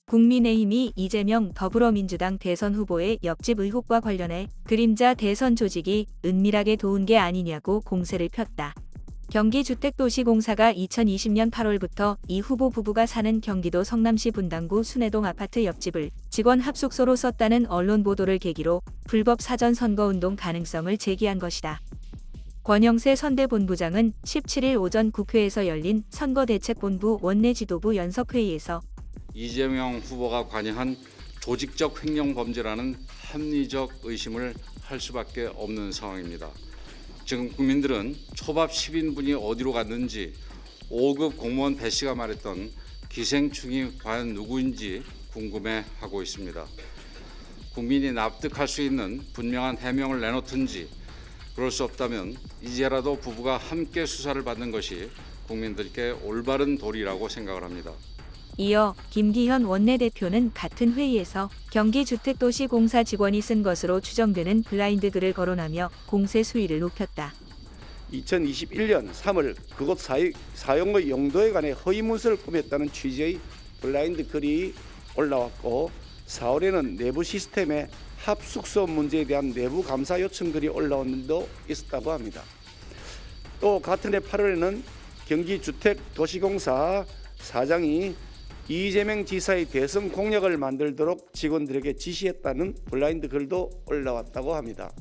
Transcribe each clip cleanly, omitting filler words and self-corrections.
국민의힘이 이재명 더불어민주당 대선 후보의 옆집 의혹과 관련해 그림자 대선 조직이 은밀하게 도운 게 아니냐고 공세를 폈다. 경기주택도시공사가 2020년 8월부터 이 후보 부부가 사는 경기도 성남시 분당구 순회동 아파트 옆집을 직원 합숙소로 썼다는 언론 보도를 계기로 불법 사전 선거운동 가능성을 제기한 것이다. 권영세 선대본부장은 17일 오전 국회에서 열린 선거대책본부 원내지도부 연석회의에서 이재명 후보가 관여한 조직적 횡령범죄라는 합리적 의심을 할 수밖에 없는 상황입니다. 지금 국민들은 초밥 10인분이 어디로 갔는지 5급 공무원 배 씨가 말했던 기생충이 과연 누구인지 궁금해하고 있습니다. 국민이 납득할 수 있는 분명한 해명을 내놓든지 그럴 수 없다면 이제라도 부부가 함께 수사를 받는 것이 국민들께 올바른 도리라고 생각을 합니다. 이어 김기현 원내대표는 같은 회의에서 경기주택도시공사 직원이 쓴 것으로 추정되는 블라인드 글을 거론하며 공세 수위를 높였다. 2021년 3월 그곳 사용의 용도에 관해 허위 문서를 꾸몄다는 취지의 블라인드 글이 올라왔고 4월에는 내부 시스템의 합숙소 문제에 대한 내부 감사 요청 글이 올라온 일도 있었다고 합니다. 또 같은 해 8월에는 경기주택도시공사 사장이 이재명 지사의 대선 공약을 만들도록 직원들에게 지시했다는 블라인드 글도 올라왔다고 합니다.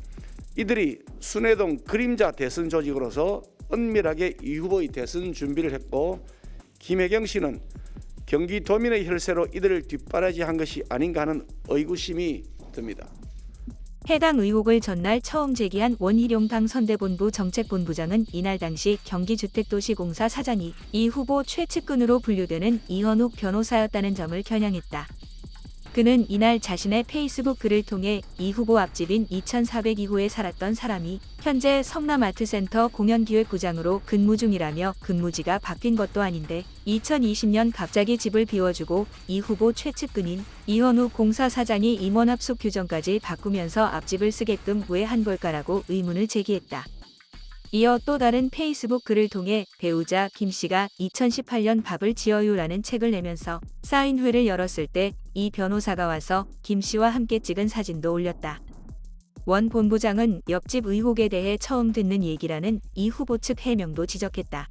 이들이 순회동 그림자 대선 조직으로서 은밀하게 이 후보의 대선 준비를 했고 김혜경 씨는 경기도민의 혈세로 이들을 뒷바라지한 것이 아닌가 하는 의구심이 듭니다. 해당 의혹을 전날 처음 제기한 원희룡당 선대본부 정책본부장은 이날 당시 경기주택도시공사 사장이 이 후보 최측근으로 분류되는 이현욱 변호사였다는 점을 겨냥했다. 그는 이날 자신의 페이스북 글을 통해 이 후보 앞집인 2402호에 살았던 사람이 현재 성남아트센터 공연기획부장으로 근무 중이라며 근무지가 바뀐 것도 아닌데 2020년 갑자기 집을 비워주고 이 후보 최측근인 이현욱 공사 사장이 임원합숙 규정까지 바꾸면서 앞집을 쓰게끔 왜 한 걸까라고 의문을 제기했다. 이어 또 다른 페이스북 글을 통해 배우자 김 씨가 2018년 밥을 지어요라는 책을 내면서 사인회를 열었을 때 이 변호사가 와서 김 씨와 함께 찍은 사진도 올렸다. 원 본부장은 옆집 의혹에 대해 처음 듣는 얘기라는 이 후보 측 해명도 지적했다.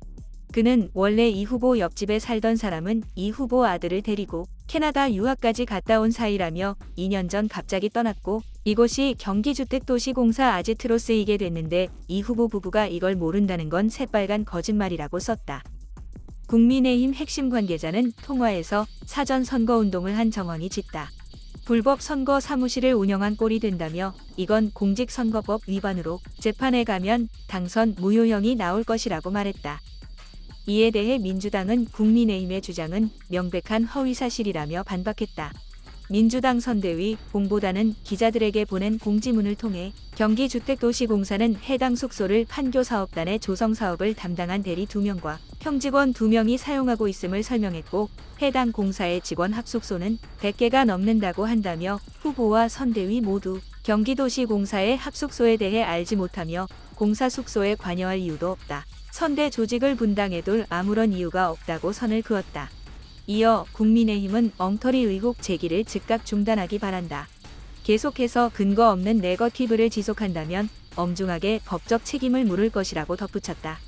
그는 원래 이 후보 옆집에 살던 사람은 이 후보 아들을 데리고 캐나다 유학까지 갔다 온 사이라며 2년 전 갑자기 떠났고 이곳이 경기주택도시공사 아지트로 쓰이게 됐는데 이 후보 부부가 이걸 모른다는 건 새빨간 거짓말이라고 썼다. 국민의힘 핵심 관계자는 통화에서 사전 선거운동을 한 정황이 짙다. 불법 선거 사무실을 운영한 꼴이 된다며 이건 공직선거법 위반으로 재판에 가면 당선 무효형이 나올 것이라고 말했다. 이에 대해 민주당은 국민의힘의 주장은 명백한 허위사실이라며 반박했다. 민주당 선대위 공보단은 기자들에게 보낸 공지문을 통해 경기주택도시공사는 해당 숙소를 판교사업단의 조성사업을 담당한 대리 2명과 평직원 2명이 사용하고 있음을 설명했고 해당 공사의 직원 합숙소는 100개가 넘는다고 한다며 후보와 선대위 모두 경기도시공사의 합숙소에 대해 알지 못하며 공사 숙소에 관여할 이유도 없다. 선대 조직을 분당해둘 아무런 이유가 없다고 선을 그었다. 이어 국민의힘은 엉터리 의혹 제기를 즉각 중단하기 바란다. 계속해서 근거 없는 네거티브를 지속한다면 엄중하게 법적 책임을 물을 것이라고 덧붙였다.